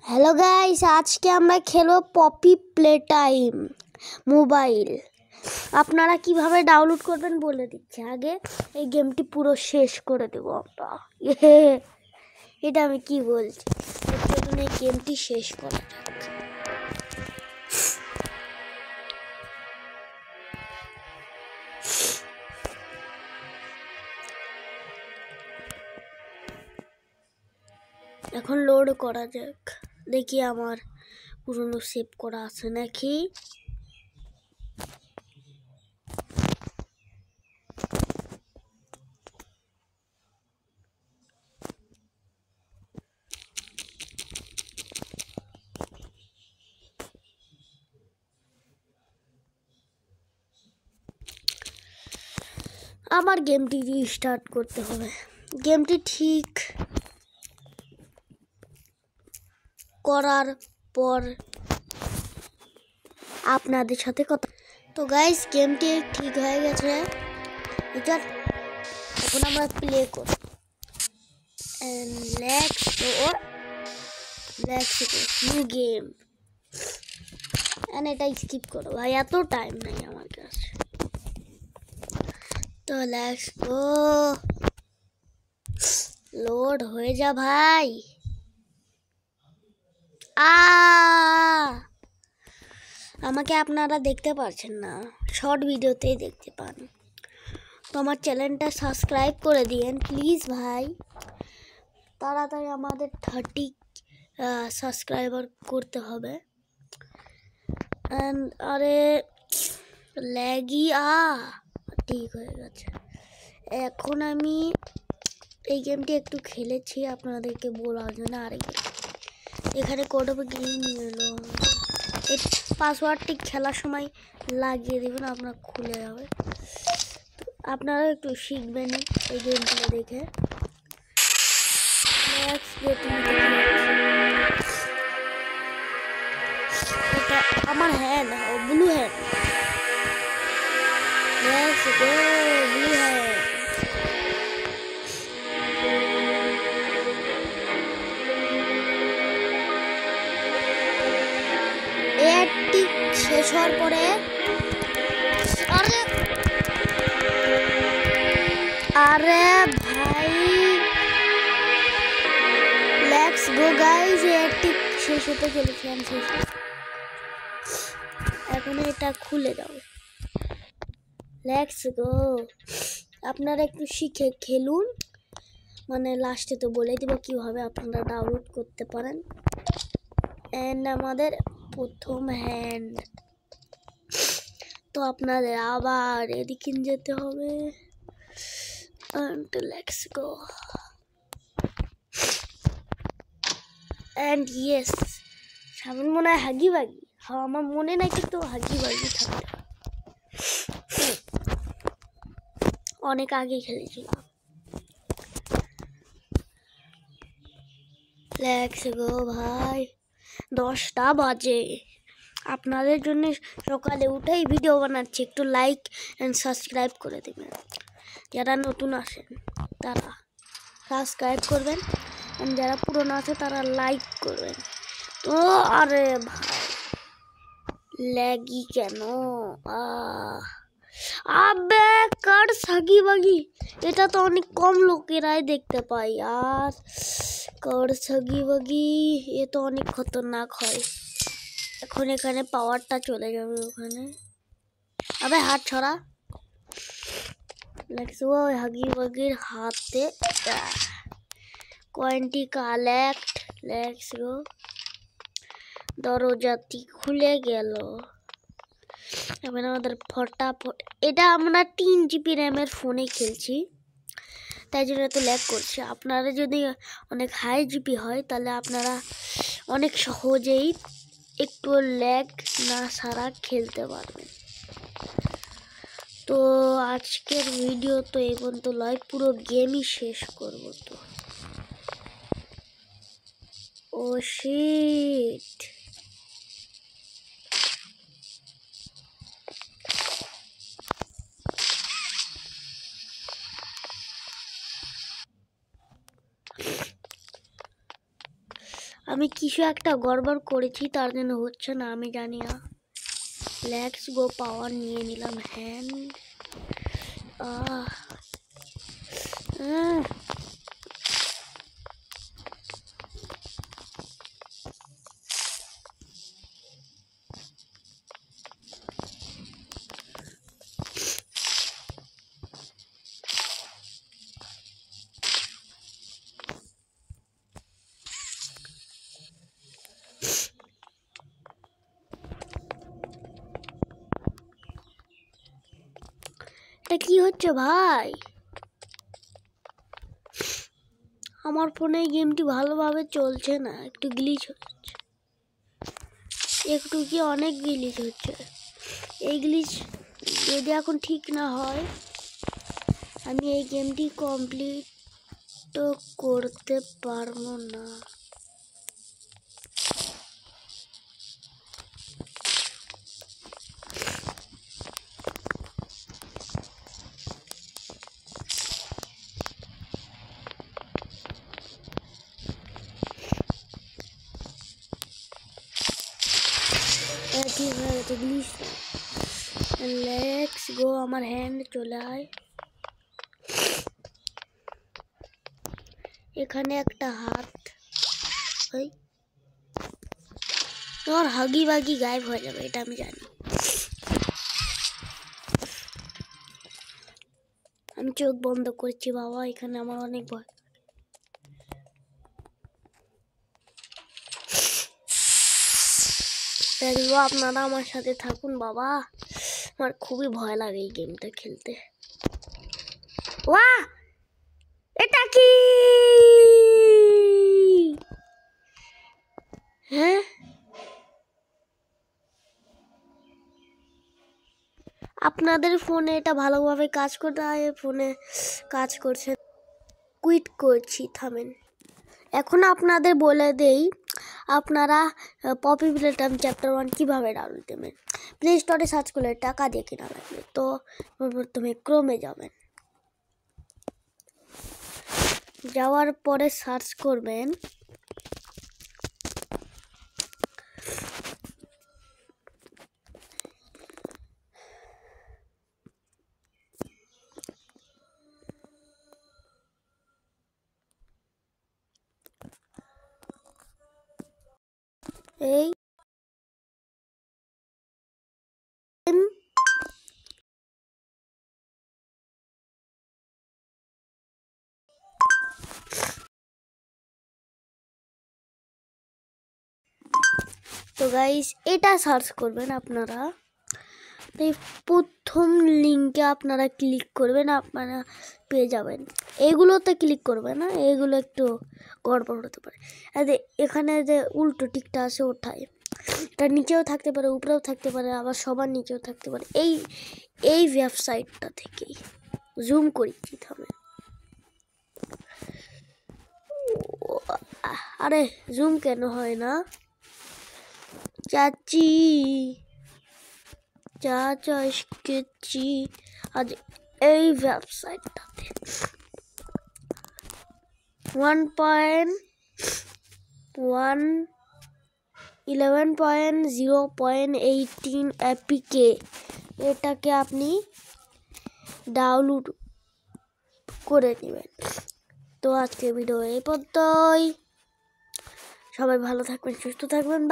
Hello guys, আজকে আমরা খেলবো পপি প্লে টাইম মোবাইল। আপনারা কিভাবে ডাউনলোড করবেন বলে দিচ্ছি। আগে এই গেমটি পুরো শেষ করে দেবো আমরা। এটা আমি কি বলছি, এই গেমটি শেষ করা যাক। এখন লোড করা যাক, দেখি আমার পুরনো সেভ করা আছে নাকি। আমার গেমটি রিস্টার্ট করতে হবে। গেমটি ঠিক করার পর আপনাদের সাথে কথা। তো গাইস, গেমটি ঠিক হয়ে গেছে। এখন আমরা প্লে করব। Let's go new game. এটা স্কিপ করো ভাই, এত টাইম নাই আমার কাছে। তো লেটস গো, লোড হয়ে যা ভাই। আমাকে আপনারা দেখতে পাচ্ছেন না, শর্ট ভিডিওতেই দেখতে পান। তো আমার চ্যানেলটা সাবস্ক্রাইব করে দিয়েন প্লিজ ভাই। তাড়াতাড়ি আমাদের 30 সাবস্ক্রাইবার করতে হবে। আরে ল্যাগি ঠিক হয়ে গেছে। এখন আমি এই গেমটি একটু খেলেছি আপনাদেরকে বলার জন্য। আর এখানে কোড অফ গেম এলো, এই পাসওয়ার্ডটি খেলার সময় লাগিয়ে দেবেন, আপনার খুলে যাবে। আপনারা একটু শিখবেন এই গেমগুলো দেখে। এটা আমার hand, blue hand. Let's go, blue hand. এটি শেষ হওয়ার পরে আরে ভাই, লেটস গো গাইস। এটি শেষ হতে চলেছে, এখন এটা খুলে দাও। লেটস গো, আপনারা একটু শিখে খেলুন। মানে লাস্টে তো বলে দিব কিভাবে আপনারা ডাউনলোড করতে পারেন। এন্ড আমাদের প্রথম হ্যান্ড। তো আপনাদের আবার এদিকে যেতে হবে। লেটস গো এন্ড ইয়েস, সামনে মনে হয় হাগি বাগি। হ্যাঁ, আমার মনে নাই কিন্তু হাগি বাগি থাকতে। অনেক আগে খেলেছিলাম। লেটস গো ভাই, 10টা বাজে। আপনাদের জন্য সকালে উঠেই ভিডিও বানাচ্ছি। একটু লাইক এন্ড সাবস্ক্রাইব করে দেবেন। যারা নতুন আসেন তারা সাবস্ক্রাইব করবেন, এন্ড যারা পুরনো আছে তারা লাইক করবেন। তো আরে ভাই, ল্যাগি কেন? আবে কার সাগি বাগি, এটা তো অনেক কম লোকেরাই দেখতে পাই। আর কার সাগি বাগি, এ তো অনেক খতরনাক হয়। এখন এখানে পাওয়ারটা চলে যাবে ওখানে। আবে হাত ছড়া। লেটস গো, হাগি বাগির হাতে কয়েনটি কালেক্ট। লেটস গো, দরজাটি খুলে গেল। এবার আমাদের ফটাফট, এটা আমরা 3 জিবি র্যামের ফোনে খেলছি, তাই জন্য তো ল্যাগ করছে। আপনারা যদি অনেক হাই জিবি হয় তাহলে আপনারা অনেক সহজেই একটু ল্যাগ না ছাড়া খেলতে পারবেন। তো আজকের ভিডিও তো এই পর্যন্ত নয়, পুরো গেমই শেষ করব। তো ও শিট, আমি কিছু একটা গড়বড় করেছি, তার জন্য হচ্ছে না, আমি জানি না। লেটস গো, পাওয়ার নিয়ে নিলাম হ্যান্ড। এটা কি হচ্ছে ভাই? আমার ফোনে গেমটি ভালোভাবে চলছে না, একটু গ্লিচ হচ্ছে, একটু কি অনেক গ্লিচ হচ্ছে। এই গ্লিচ যদি এখন ঠিক না হয়, আমি এই গেমটি কমপ্লিট তো করতে পারবো না। ঠিক হয়ে গেছে গ্লিচ। লেটস গো, আমার হ্যান্ড চলে আয়। এখানে একটা হাত, ওই তোমার হাগি বাগি গায়েব হয়ে যাবে, এটা আমি জানি। আমি চোখ বন্ধ করছি বাবা, এখানে আমার অনেক ভয়। আপনারা আমার সাথে থাকুন বাবা, আমার খুবই ভয় লাগে এই গেমটা খেলতে। ওয়াহ, এটা কি? হ্যাঁ, আপনাদের ফোনে এটা ভালোভাবে কাজ করতে হয়, ফোনে কাজ করছে। কুইট করছি, থামেন। এখন আপনাদের বলে দেই, আপনারা পপি প্লেটাইম চ্যাপ্টার 1 কীভাবে ডাউনলোড দেবেন। প্লে স্টোরে সার্চ করলে টাকা দিয়ে কেনা লাগবে। তো প্রথমে ক্রোমে যাবেন, যাওয়ার পরে সার্চ করবেন এই তো গাইস, এটা সার্চ করবেন আপনারা। এই প্রথম লিঙ্কে আপনারা ক্লিক করবেন, আপনারা পেয়ে যাবেন। এগুলোতে ক্লিক করবেন না, এগুলো একটু গড়বড় হতে পারে। এখানে যে উল্টো টিকটা আছে ওঠায়, এটা নিচেও থাকতে পারে, উপরেও থাকতে পারে, আবার সবার নিচেও থাকতে পারে। এই ওয়েবসাইটটা থেকেই জুম করি কি থামে। আরে জুম কেন হয় না চাচি? চাচা এসেছি আজ এই ওয়েবসাইটটাতে 11.0.18 এপিকে, এটাকে আপনি ডাউনলোড করে নেবেন। তো আজকে ভিডিও এই পর্যন্তই। সবাই ভালো থাকবেন, সুস্থ থাকবেন।